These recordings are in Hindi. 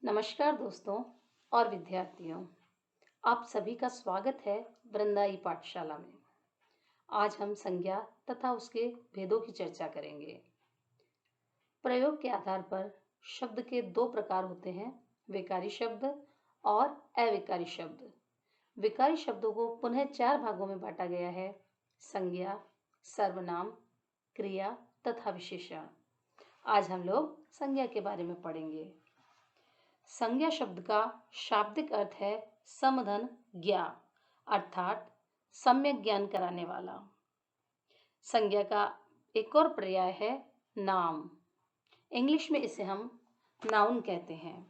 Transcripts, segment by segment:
नमस्कार दोस्तों और विद्यार्थियों, आप सभी का स्वागत है वृंदाई पाठशाला में। आज हम संज्ञा तथा उसके भेदों की चर्चा करेंगे। प्रयोग के आधार पर शब्द के दो प्रकार होते हैं, विकारी शब्द और अविकारी शब्द। विकारी शब्दों को पुनः चार भागों में बांटा गया है: संज्ञा, सर्वनाम, क्रिया तथा विशेषण। आज हम लोग संज्ञा के बारे में पढ़ेंगे। संज्ञा शब्द का शाब्दिक अर्थ है समधन ज्ञा, अर्थात सम्यक ज्ञान कराने वाला। संज्ञा का एक और पर्याय है नाम। इंग्लिश में इसे हम नाउन कहते हैं।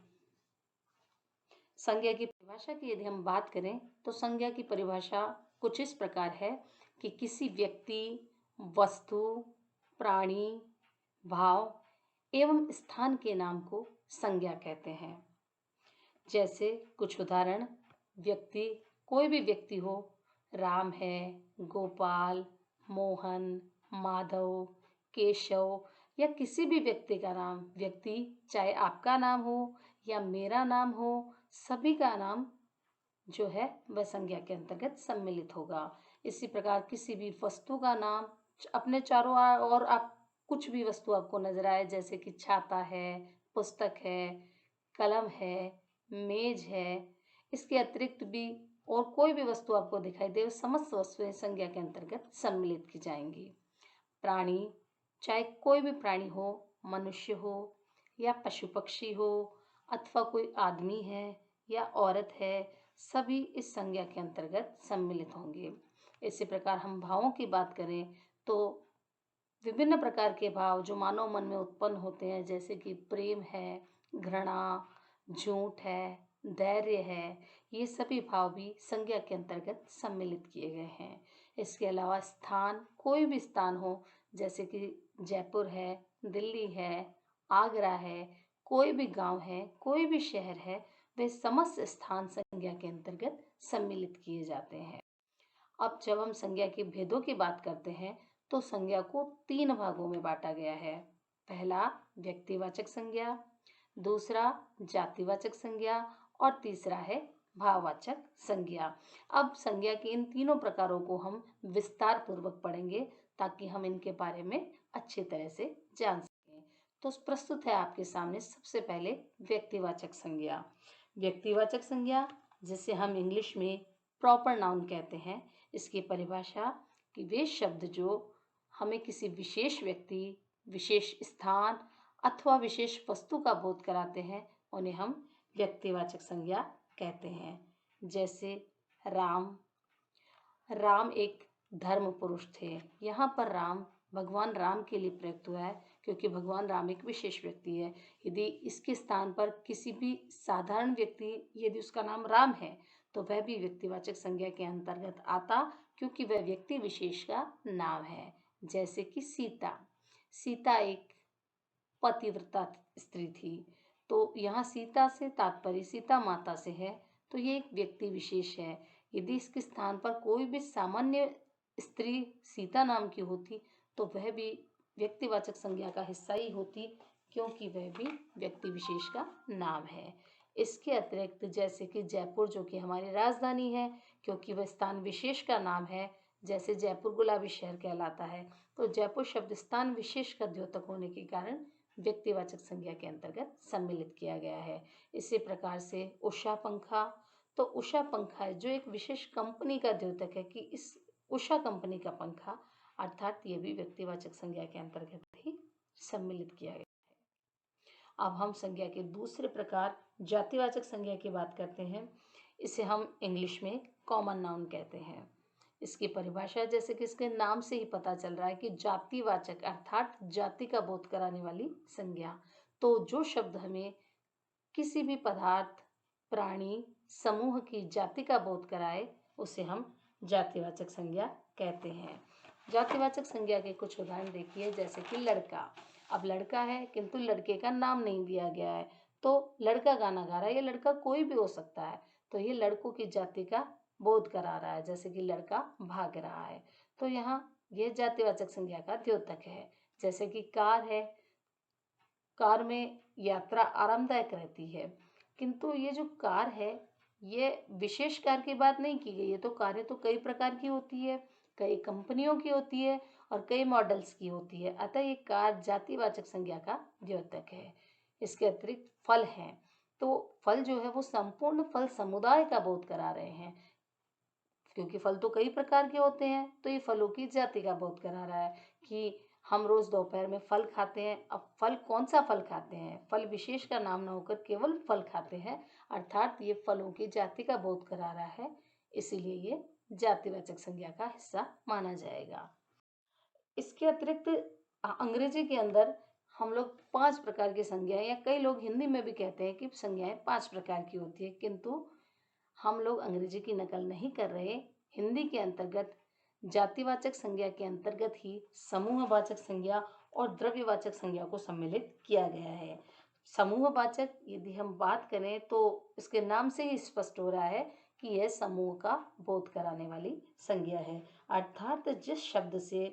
संज्ञा की परिभाषा की यदि हम बात करें तो संज्ञा की परिभाषा कुछ इस प्रकार है कि किसी व्यक्ति, वस्तु, प्राणी, भाव एवं स्थान के नाम को संज्ञा कहते हैं। जैसे कुछ उदाहरण: व्यक्ति, कोई भी व्यक्ति हो, राम है, गोपाल, मोहन, माधव, केशव या किसी भी व्यक्ति का नाम। व्यक्ति चाहे आपका नाम हो या मेरा नाम हो, सभी का नाम जो है वह संज्ञा के अंतर्गत सम्मिलित होगा। इसी प्रकार किसी भी वस्तु का नाम, अपने चारों ओर आप कुछ भी वस्तु आपको नजर आए, जैसे कि छाता है, पुस्तक है, कलम है, मेज है, इसके अतिरिक्त भी और कोई भी वस्तु आपको दिखाई दे, समस्त वस्तुएं संज्ञा के अंतर्गत सम्मिलित की जाएंगी। प्राणी, चाहे कोई भी प्राणी हो, मनुष्य हो या पशु पक्षी हो, अथवा कोई आदमी है या औरत है, सभी इस संज्ञा के अंतर्गत सम्मिलित होंगे। इसी प्रकार हम भावों की बात करें तो विभिन्न प्रकार के भाव जो मानव मन में उत्पन्न होते हैं, जैसे कि प्रेम है, घृणा, झूठ है, धैर्य है, ये सभी भाव भी संज्ञा के अंतर्गत सम्मिलित किए गए हैं। इसके अलावा स्थान, कोई भी स्थान हो, जैसे कि जयपुर है, दिल्ली है, आगरा है, कोई भी गांव है, कोई भी शहर है, वे समस्त स्थान संज्ञा के अंतर्गत सम्मिलित किए जाते हैं। अब जब हम संज्ञा के भेदों की बात करते हैं तो संज्ञा को तीन भागों में बांटा गया है। पहला व्यक्तिवाचक संज्ञा, दूसरा जातिवाचक संज्ञा और तीसरा है भाववाचक संज्ञा। अब संज्ञा के इन तीनों प्रकारों को हम विस्तार पूर्वक पढ़ेंगे ताकि हम इनके बारे में अच्छी तरह से जान सकें। तो प्रस्तुत है आपके सामने सबसे पहले व्यक्तिवाचक संज्ञा। व्यक्तिवाचक संज्ञा, जिसे हम इंग्लिश में प्रॉपर नाउन कहते हैं, इसकी परिभाषा कि वे शब्द जो हमें किसी विशेष व्यक्ति, विशेष स्थान अथवा विशेष वस्तु का बोध कराते हैं, उन्हें हम व्यक्तिवाचक संज्ञा कहते हैं। जैसे राम, राम एक धर्म पुरुष थे। यहाँ पर राम भगवान राम के लिए प्रयुक्त हुआ है क्योंकि भगवान राम एक विशेष व्यक्ति है। यदि इसके स्थान पर किसी भी साधारण व्यक्ति, यदि उसका नाम राम है, तो वह भी व्यक्तिवाचक संज्ञा के अंतर्गत आता, क्योंकि वह व्यक्ति विशेष का नाम है। जैसे कि सीता, सीता एक पतिव्रता स्त्री थी, तो यहाँ सीता से तात्पर्य सीता माता से है, तो ये एक व्यक्ति विशेष है। यदि इसके स्थान पर कोई भी सामान्य स्त्री सीता नाम की होती तो वह भी व्यक्तिवाचक संज्ञा का हिस्सा ही होती, क्योंकि वह भी व्यक्ति विशेष का नाम है। इसके अतिरिक्त जैसे कि जयपुर, जो कि हमारी राजधानी है, क्योंकि वह स्थान विशेष का नाम है, जैसे जयपुर गुलाबी शहर कहलाता है, तो जयपुर शब्द स्थान विशेष का द्योतक होने के कारण व्यक्तिवाचक संज्ञा के अंतर्गत सम्मिलित किया गया है। इसी प्रकार से उषा पंखा, तो उषा पंखा है जो एक विशेष कंपनी का द्योतक है कि इस उषा कंपनी का पंखा, अर्थात ये भी व्यक्तिवाचक संज्ञा के अंतर्गत ही सम्मिलित किया गया है। अब हम संज्ञा के दूसरे प्रकार जातिवाचक संज्ञा की बात करते हैं। इसे हम इंग्लिश में कॉमन नाउन कहते हैं। इसकी परिभाषा, जैसे कि इसके नाम से ही पता चल रहा है कि जातिवाचक अर्थात जाति का बोध कराने वाली संज्ञा। तो जो शब्द हमें किसी भी पदार्थ, प्राणी, समूह की जाति का बोध कराए, उसे हम जातिवाचक संज्ञा कहते हैं। जातिवाचक संज्ञा के कुछ उदाहरण देखिए, जैसे कि लड़का। अब लड़का है किंतु लड़के का नाम नहीं दिया गया है, तो लड़का गाना गा रहा है, ये लड़का कोई भी हो सकता है, तो ये लड़कों की जाति का बोध करा रहा है। जैसे कि लड़का भाग रहा है, तो यहाँ यह जातिवाचक संज्ञा का द्योतक है। जैसे कि कार है, कार में यात्रा आरामदायक रहती है, किंतु ये जो कार है, ये विशेष कार की बात नहीं की गई। ये तो कारें तो कई प्रकार की होती है, कई कंपनियों की होती है और कई मॉडल्स की होती है। अतः ये कार जातिवाचक संज्ञा का द्योतक है। इसके अतिरिक्त फल हैं, तो फल जो है वो संपूर्ण फल समुदाय का बोध करा रहे हैं, क्योंकि फल तो कई प्रकार के होते हैं। तो ये फलों की जाति का बोध करा रहा है कि हम रोज दोपहर में फल खाते हैं। अब फल कौन सा फल खाते हैं, फल विशेष का नाम ना होकर केवल फल खाते हैं, अर्थात ये फलों की जाति का बोध करा रहा है, इसीलिए ये जातिवाचक संज्ञा का हिस्सा माना जाएगा। इसके अतिरिक्त अंग्रेजी के अंदर हम लोग 5 प्रकार की संज्ञाएं, या कई लोग हिंदी में भी कहते हैं कि संज्ञाएं 5 प्रकार की होती है, किंतु हम लोग अंग्रेजी की नकल नहीं कर रहे। हिंदी के अंतर्गत जातिवाचक संज्ञा के अंतर्गत ही समूहवाचक संज्ञा और द्रव्यवाचक संज्ञा को सम्मिलित किया गया है। समूहवाचक यदि हम बात करें तो इसके नाम से ही स्पष्ट हो रहा है कि यह समूह का बोध कराने वाली संज्ञा है, अर्थात जिस शब्द से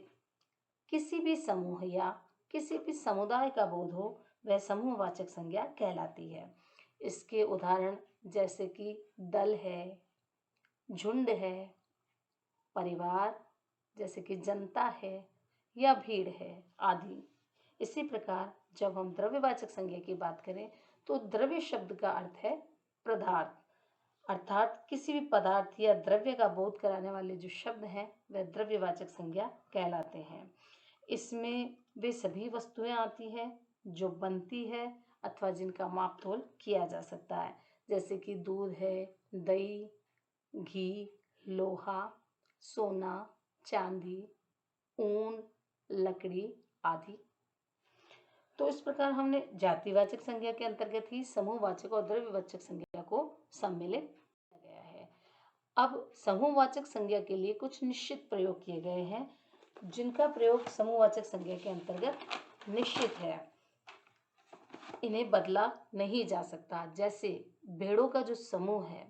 किसी भी समूह या किसी भी समुदाय का बोध हो, वह समूहवाचक संज्ञा कहलाती है। इसके उदाहरण जैसे कि दल है, झुंड है, परिवार जैसे कि जनता है या भीड़ है आदि। इसी प्रकार जब हम द्रव्यवाचक संज्ञा की बात करें तो द्रव्य शब्द का अर्थ है पदार्थ, अर्थात किसी भी पदार्थ या द्रव्य का बोध कराने वाले जो शब्द हैं वह द्रव्यवाचक संज्ञा कहलाते हैं। इसमें वे सभी वस्तुएं आती हैं जो बनती है अथवा जिनका माप तोल किया जा सकता है, जैसे कि दूध है, दही, घी, लोहा, सोना, चांदी, ऊन, लकड़ी आदि। तो इस प्रकार हमने जातिवाचक संज्ञा के अंतर्गत ही समूहवाचक और द्रव्यवाचक संज्ञा को सम्मिलित किया गया है। अब समूहवाचक संज्ञा के लिए कुछ निश्चित प्रयोग किए गए हैं, जिनका प्रयोग समूहवाचक संज्ञा के अंतर्गत निश्चित है, इन्हें बदला नहीं जा सकता। जैसे भेड़ों का जो समूह है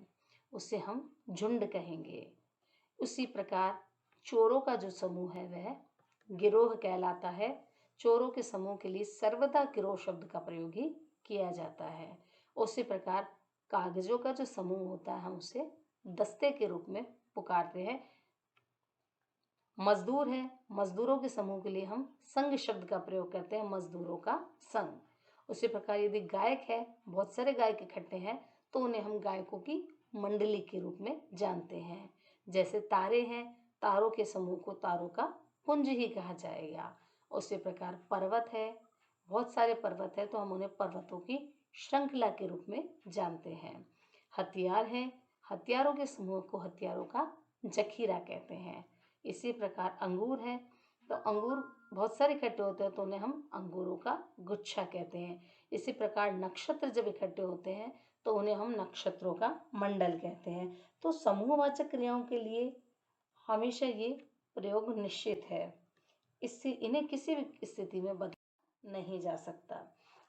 उसे हम झुंड कहेंगे, उसी प्रकार चोरों का जो समूह है वह गिरोह कहलाता है। चोरों के समूह के लिए सर्वदा गिरोह शब्द का प्रयोग ही किया जाता है। उसी प्रकार कागजों का जो समूह होता है हम उसे दस्ते के रूप में पुकारते हैं। मजदूर है, मजदूरों के समूह के लिए हम संघ शब्द का प्रयोग करते हैं, मजदूरों का संघ। उसी प्रकार यदि गायक है, बहुत सारे गायक इकट्ठे हैं, तो उन्हें हम गायकों की मंडली के रूप में जानते हैं। जैसे तारे हैं, तारों के समूह को तारों का पुंज ही कहा जाएगा। उसी प्रकार पर्वत है, बहुत सारे पर्वत है तो हम उन्हें पर्वतों की श्रृंखला के रूप में जानते हैं। हथियार है, हथियारों के समूह को हथियारों का जखीरा कहते हैं। इसी प्रकार अंगूर है, तो अंगूर बहुत सारे इकट्ठे होते हैं तो उन्हें हम अंगूरों का गुच्छा कहते हैं। इसी प्रकार नक्षत्र जब इकट्ठे होते हैं तो उन्हें हम नक्षत्रों का मंडल कहते हैं। तो समूहवाचक क्रियाओं के लिए हमेशा ये प्रयोग निश्चित है, इससे इन्हें किसी भी स्थिति में बदला नहीं जा सकता।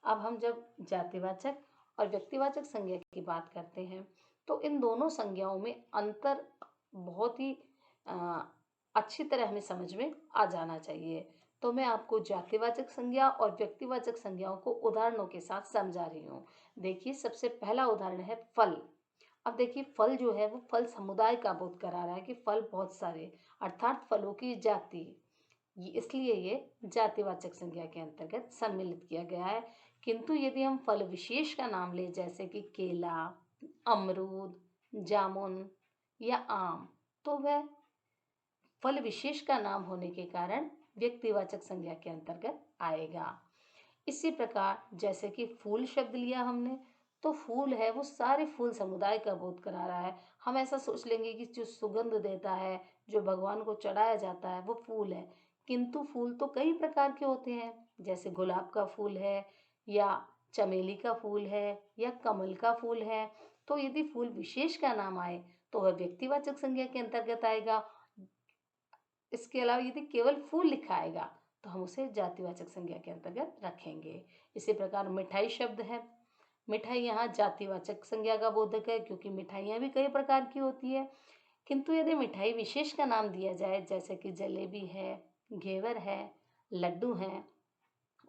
अब हम जब जातिवाचक और व्यक्तिवाचक संज्ञा की बात करते हैं तो इन दोनों संज्ञाओं में अंतर बहुत ही अच्छी तरह हमें समझ में आ जाना चाहिए। तो मैं आपको जातिवाचक संज्ञा और व्यक्तिवाचक संज्ञाओं को उदाहरणों के साथ समझा रही हूँ। देखिए, सबसे पहला उदाहरण है फल। अब देखिए, फल जो है वो फल समुदाय का बोध करा रहा है कि फल बहुत सारे, अर्थात फलों की जाति, इसलिए ये जातिवाचक संज्ञा के अंतर्गत सम्मिलित किया गया है। किंतु यदि हम फल विशेष का नाम ले, जैसे कि केला, अमरूद, जामुन या आम, तो वह फल विशेष का नाम होने के कारण व्यक्तिवाचक संज्ञा के अंतर्गत आएगा। इसी प्रकार जैसे कि फूल शब्द लिया हमने, तो फूल है वो सारे फूल समुदाय का बोध करा रहा है। हम ऐसा सोच लेंगे कि जो सुगंध देता है, जो भगवान को चढ़ाया जाता है, वो फूल है, किंतु फूल तो कई प्रकार के होते हैं। जैसे गुलाब का फूल है या चमेली का फूल है या कमल का फूल है। तो यदि फूल विशेष का नाम आए तो वह व्यक्तिवाचक संज्ञा के अंतर्गत आएगा। इसके अलावा यदि केवल फूल लिखा आएगा तो हम उसे जातिवाचक संज्ञा के अंतर्गत रखेंगे। इसी प्रकार मिठाई शब्द है, मिठाई यहाँ जातिवाचक संज्ञा का बोधक है, क्योंकि मिठाइयाँ भी कई प्रकार की होती है। किंतु यदि मिठाई विशेष का नाम दिया जाए, जैसे कि जलेबी है, घेवर है, लड्डू हैं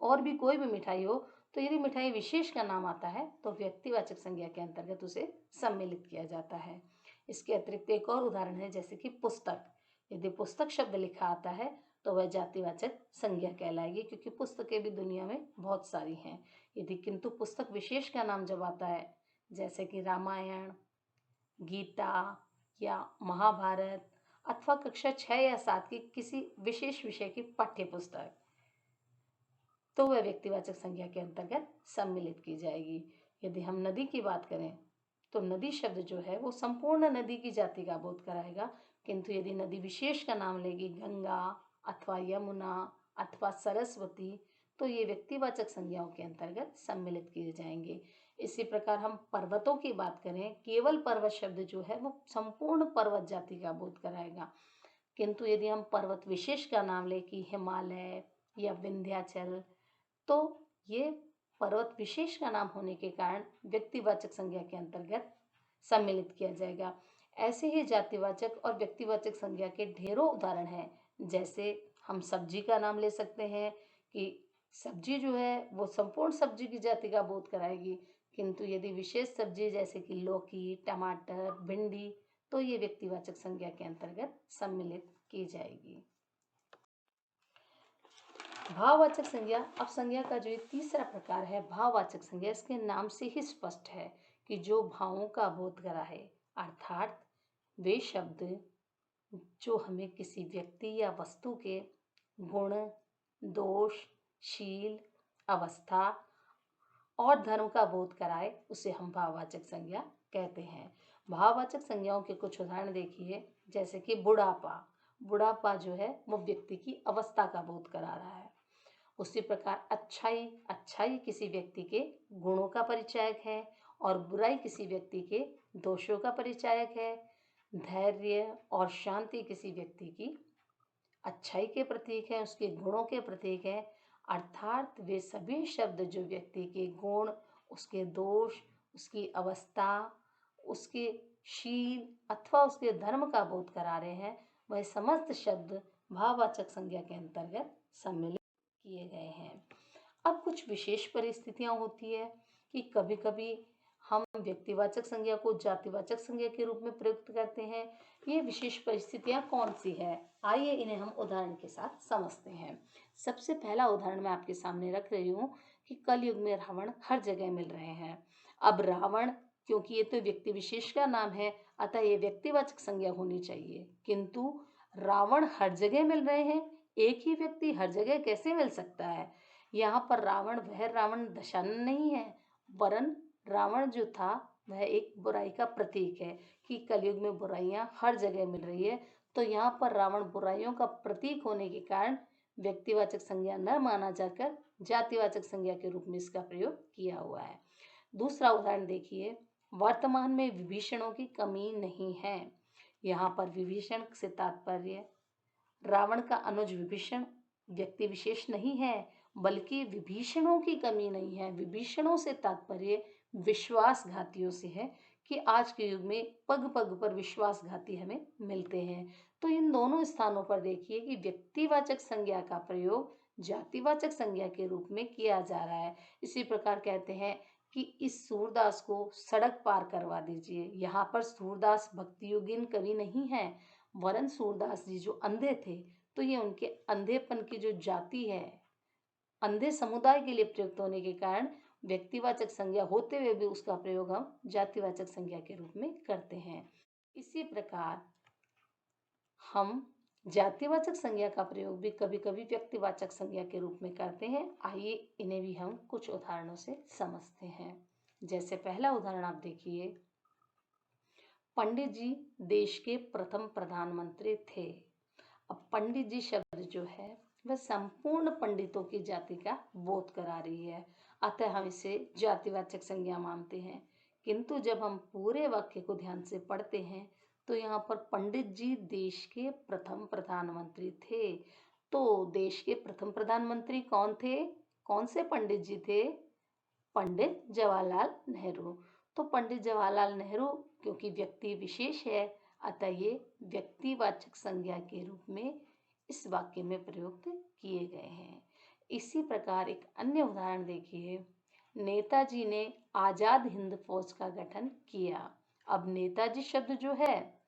और भी कोई भी मिठाई हो, तो यदि मिठाई विशेष का नाम आता है तो व्यक्तिवाचक संज्ञा के अंतर्गत उसे सम्मिलित किया जाता है। इसके अतिरिक्त एक और उदाहरण है, जैसे कि पुस्तक। यदि पुस्तक शब्द लिखा आता है तो वह जातिवाचक संज्ञा कहलाएगी, क्योंकि पुस्तकें भी दुनिया में बहुत सारी हैं। यदि किंतु पुस्तक विशेष का नाम जब आता है, जैसे कि रामायण, गीता या महाभारत, अथवा कक्षा 6 या 7 की किसी विशेष विषय की पाठ्य पुस्तक, तो वह व्यक्तिवाचक संज्ञा के अंतर्गत सम्मिलित की जाएगी। यदि हम नदी की बात करें तो नदी शब्द जो है वो संपूर्ण नदी की जाति का बोध कराएगा, किंतु यदि नदी विशेष का नाम लेगी, गंगा अथवा यमुना अथवा सरस्वती, तो ये व्यक्तिवाचक संज्ञाओं के अंतर्गत सम्मिलित किए जाएंगे। इसी प्रकार हम पर्वतों की बात करें, केवल पर्वत शब्द जो है वो संपूर्ण पर्वत जाति का बोध कराएगा, किंतु यदि हम पर्वत विशेष का नाम लें कि हिमालय या विंध्याचल, तो ये पर्वत विशेष का नाम होने के कारण व्यक्तिवाचक संज्ञा के अंतर्गत सम्मिलित किया जाएगा। ऐसे ही जातिवाचक और व्यक्तिवाचक संज्ञा के ढेरों उदाहरण हैं। जैसे हम सब्जी का नाम ले सकते हैं कि सब्जी जो है वो संपूर्ण सब्जी की जाति का बोध कराएगी, किंतु यदि विशेष सब्जी जैसे कि लौकी, टमाटर, भिंडी, तो ये व्यक्तिवाचक संज्ञा के अंतर्गत सम्मिलित की जाएगी। भाववाचक संज्ञा। अब संज्ञा का जो ये तीसरा प्रकार है भाववाचक संज्ञा, इसके नाम से ही स्पष्ट है कि जो भावों का बोध करा है, अर्थात वे शब्द जो हमें किसी व्यक्ति या वस्तु के गुण, दोष, शील, अवस्था और धर्म का बोध कराए, उसे हम भाववाचक संज्ञा कहते हैं। भाववाचक संज्ञाओं के कुछ उदाहरण देखिए, जैसे कि बुढ़ापा। बुढ़ापा जो है वो व्यक्ति की अवस्था का बोध करा रहा है। उसी प्रकार अच्छाई, अच्छाई किसी व्यक्ति के गुणों का परिचायक है और बुराई किसी व्यक्ति के दोषों का परिचायक है। धैर्य और शांति किसी व्यक्ति की अच्छाई के प्रतीक है, उसके गुणों के प्रतीक है। अर्थात वे सभी शब्द जो व्यक्ति के गुण, उसके दोष, उसकी अवस्था, उसके शील अथवा उसके धर्म का बोध करा रहे हैं, वह समस्त शब्द भाववाचक संज्ञा के अंतर्गत सम्मिलित किए गए हैं। अब कुछ विशेष परिस्थितियां होती है कि कभी कभी हम व्यक्तिवाचक संज्ञा को जातिवाचक संज्ञा के रूप में प्रयुक्त करते हैं। ये विशेष परिस्थितियां कौन सी है, आइए इन्हें हम उदाहरण के साथ समझते हैं। सबसे पहला उदाहरण मैं आपके सामने रख रही हूँ कि कलयुग में रावण हर जगह मिल रहे हैं। अब रावण, क्योंकि ये तो व्यक्ति विशेष का नाम है, अतः ये व्यक्तिवाचक संज्ञा होनी चाहिए, किंतु रावण हर जगह मिल रहे हैं, एक ही व्यक्ति हर जगह कैसे मिल सकता है। यहाँ पर रावण वह रावण दशानन नहीं है, वरन रावण जो था वह एक बुराई का प्रतीक है कि कलयुग में बुराइयां हर जगह मिल रही है। तो यहाँ पर रावण बुराइयों का प्रतीक होने के कारण व्यक्तिवाचक संज्ञा न माना जाकर जातिवाचक संज्ञा के रूप में इसका प्रयोग किया हुआ है। दूसरा उदाहरण देखिए, वर्तमान में विभीषणों की कमी नहीं है। यहाँ पर विभीषण से तात्पर्य रावण का अनुज विभीषण व्यक्ति विशेष नहीं है, बल्कि विभीषणों की कमी नहीं है। विभीषणों से तात्पर्य विश्वासघातियों से है कि आज के युग में पग पग पर विश्वासघाती हमें मिलते हैं। तो इन दोनों स्थानों पर देखिए कि व्यक्तिवाचक संज्ञा का प्रयोग जातिवाचक संज्ञा के रूप में किया जा रहा है। इसी प्रकार कहते हैं कि इस सूरदास को सड़क पार करवा दीजिए। यहाँ पर सूरदास भक्तियोगिन कवि नहीं है, वरन सूरदास जी जो अंधे थे, तो ये उनके अंधेपन की जो जाति है, अंधे समुदाय के लिए प्रयुक्त होने के कारण व्यक्तिवाचक संज्ञा होते हुए भी उसका प्रयोग हम जातिवाचक संज्ञा के रूप में करते हैं। इसी प्रकार हम जातिवाचक संज्ञा का प्रयोग भी कभी कभी व्यक्तिवाचक संज्ञा के रूप में करते हैं। आइए इन्हें भी हम कुछ उदाहरणों से समझते हैं। जैसे पहला उदाहरण आप देखिए, पंडित जी देश के प्रथम प्रधानमंत्री थे। अब पंडित जी शब्द जो है वह संपूर्ण पंडितों की जाति का बोध करा रही है, अतः हम इसे जातिवाचक संज्ञा मानते हैं। किंतु जब हम पूरे वाक्य को ध्यान से पढ़ते हैं तो यहाँ पर पंडित जी देश के प्रथम प्रधानमंत्री थे। तो देश के प्रथम प्रधानमंत्री कौन थे, कौन से पंडित जी थे? पंडित जवाहरलाल नेहरू। तो पंडित जवाहरलाल नेहरू क्योंकि व्यक्ति विशेष है, अतः ये व्यक्तिवाचक संज्ञा के रूप में इस वाक्य में प्रयुक्त किए गए हैं। इसी प्रकार एक अन्य उदाहरण देखिए, नेताजी ने आजाद हिंद फौज का गठन किया। अब नेताजी शब्द जो है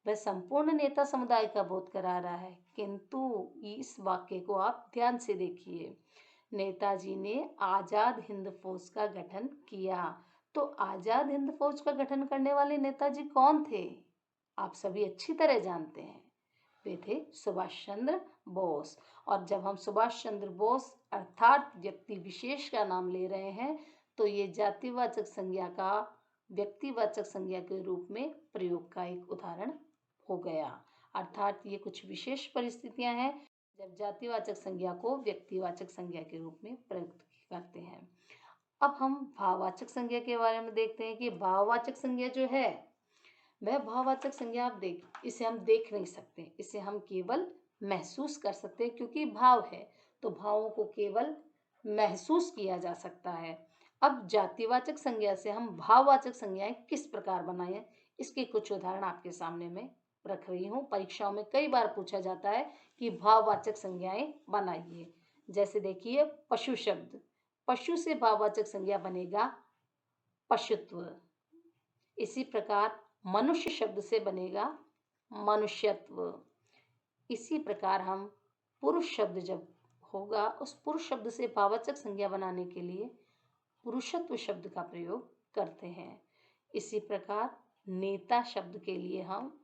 वह संपूर्ण नेता समुदाय का बोध करा रहा है, किंतु इस वाक्य को आप ध्यान से देखिए। नेताजी ने आजाद हिंद फौज का गठन किया, तो आजाद हिंद फौज का गठन करने वाले नेताजी कौन थे? आप सभी अच्छी तरह जानते हैं, वे थे सुभाष चंद्र बोस। और जब हम सुभाष चंद्र बोस अर्थात व्यक्ति विशेष का नाम ले रहे हैं, तो ये जातिवाचक संज्ञा का व्यक्तिवाचक संज्ञा के रूप में प्रयोग का एक उदाहरण हो गया। अर्थात ये कुछ विशेष परिस्थितियां हैं जब जातिवाचक संज्ञा को व्यक्तिवाचक संज्ञा के रूप में प्रयुक्त करते हैं। अब हम भाववाचक संज्ञा के बारे में देखते हैं कि भाववाचक संज्ञा जो है वह भाववाचक संज्ञा इसे हम देख नहीं सकते, इसे हम केवल महसूस कर सकते हैं, क्योंकि भाव है तो भावों को केवल महसूस किया जा सकता है। अब जातिवाचक संज्ञा से हम भाववाचक संज्ञाएं किस प्रकार बनाएं, इसके कुछ उदाहरण आपके सामने में रख रही हूँ। परीक्षाओं में कई बार पूछा जाता है कि भाववाचक संज्ञाएं बनाइए। जैसे देखिए, पशु शब्द, पशु से भाववाचक संज्ञा बनेगा पशुत्व। इसी प्रकार मनुष्य शब्द से बनेगा मनुष्यत्व। इसी प्रकार हम पुरुष शब्द जब होगा, उस पुरुष शब्द से भाववाचक संज्ञा बनाने के लिए पुरुषत्व शब्द का प्रयोग करते हैं। इसी प्रकार नेता शब्द के लिए हम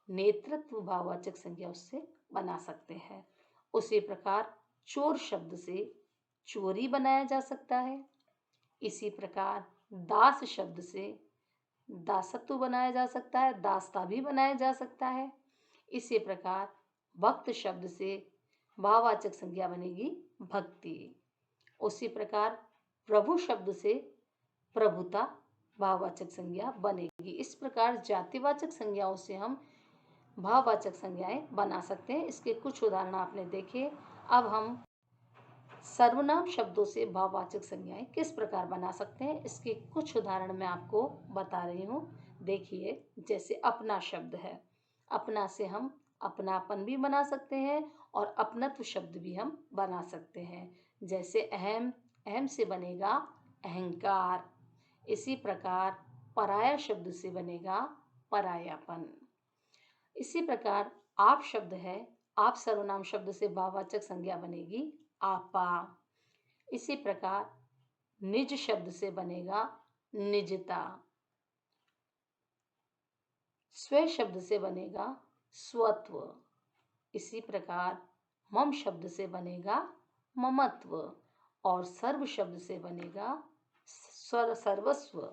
नेतृत्व भाववाचक संज्ञा उससे बना सकते हैं। उसी प्रकार चोर शब्द से चोरी बनाया जा सकता है। इसी प्रकार दास शब्द से दासत्व बनाया जा सकता है, दासता भी बनाया जा सकता है। इसी प्रकार भक्त शब्द से भाववाचक संज्ञा बनेगी भक्ति। उसी प्रकार प्रभु शब्द से प्रभुता भाववाचक संज्ञा बनेगी। इस प्रकार जातिवाचक संज्ञाओं से हम भाववाचक संज्ञाएं बना सकते हैं। इसके कुछ उदाहरण आपने देखे। अब हम सर्वनाम शब्दों से भाववाचक संज्ञाएं किस प्रकार बना सकते हैं, इसके कुछ उदाहरण मैं आपको बता रही हूँ। देखिए, जैसे अपना शब्द है, अपना से हम अपनापन भी बना सकते हैं और अपनत्व शब्द भी हम बना सकते हैं। जैसे अहम, अहम से बनेगा अहंकार। इसी प्रकार पराया शब्द से बनेगा परायापन। इसी प्रकार आप शब्द है, आप सर्वनाम शब्द से भाववाचक संज्ञा बनेगी आपा। इसी प्रकार निज शब्द से बनेगा निजता। स्व शब्द से बनेगा स्वत्व। इसी प्रकार मम शब्द से बनेगा ममत्व और सर्व शब्द से बनेगा सर्वस्व।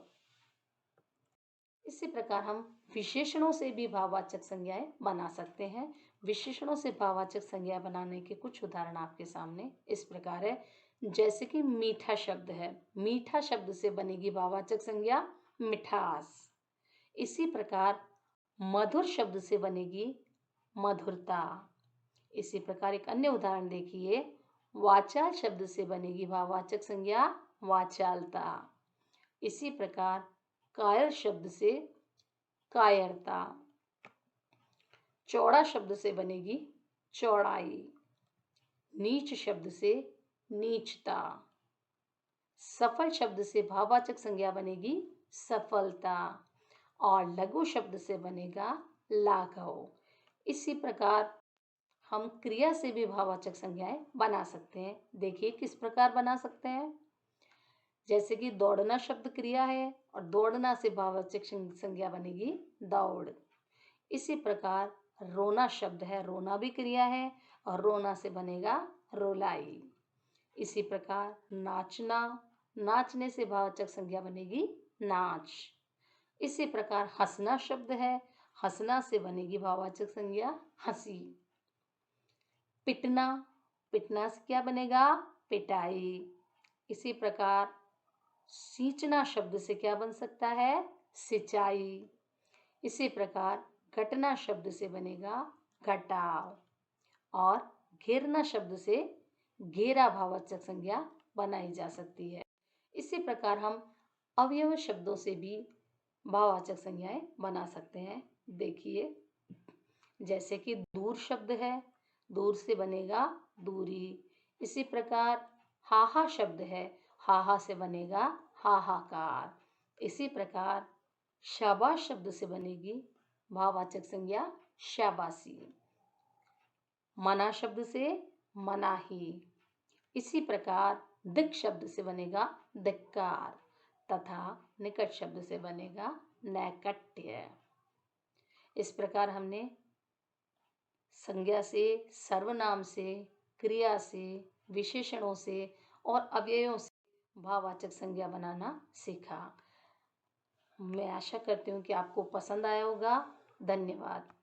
इसी प्रकार हम विशेषणों से भी भाववाचक संज्ञाएं बना सकते हैं। विशेषणों से भाववाचक संज्ञा बनाने के कुछ उदाहरण आपके सामने इस प्रकार है। जैसे कि मीठा शब्द है, मीठा शब्द से बनेगी भाववाचक संज्ञा मिठास। इसी प्रकार मधुर शब्द से बनेगी मधुरता। इसी प्रकार एक अन्य उदाहरण देखिए, वाचाल शब्द से बनेगी भाववाचक संज्ञा वाचालता। इसी प्रकार कायर शब्द से कायरता। चौड़ा शब्द से बनेगी चौड़ाई। नीच शब्द से नीचता। सफल शब्द से भाववाचक संज्ञा बनेगी सफलता और लघु शब्द से बनेगा लाघव। इसी प्रकार हम क्रिया से भी भाववाचक संज्ञाएं बना सकते हैं। देखिए किस प्रकार बना सकते हैं। जैसे कि दौड़ना शब्द क्रिया है और दौड़ना से भाववाचक संज्ञा बनेगी दौड़। इसी प्रकार रोना शब्द है, रोना भी क्रिया है और रोना से बनेगा रोलाई। इसी प्रकार नाचना, नाचने से भाववाचक संज्ञा बनेगी नाच। इसी प्रकार हंसना शब्द है, हंसना से बनेगी भाववाचक संज्ञा हंसी। पिटना, पिटना से क्या बनेगा पिटाई। इसी प्रकार सींचना शब्द से क्या बन सकता है सिंचाई। इसी प्रकार घटना शब्द से बनेगा घटाव और घेरना शब्द से घेरा भाववाचक संज्ञा बनाई जा सकती है। इसी प्रकार हम अवयव शब्दों से भी भाववाचक संज्ञाएं बना सकते हैं। देखिए, जैसे कि दूर शब्द है, दूर से बनेगा दूरी। इसी प्रकार हाहा शब्द है, हाहा से बनेगा हाहाकार। इसी प्रकार शाबाश शब्द से बनेगी भाववाचक संज्ञा शाबाशी। मना शब्द से मनाही। इसी प्रकार दिक् शब्द से बनेगा धिक्कार तथा निकट शब्द से बनेगा नैकट्य। इस प्रकार हमने संज्ञा से, सर्वनाम से, क्रिया से, विशेषणों से और अव्ययों से भाववाचक संज्ञा बनाना सीखा। मैं आशा करती हूँ कि आपको पसंद आया होगा। धन्यवाद।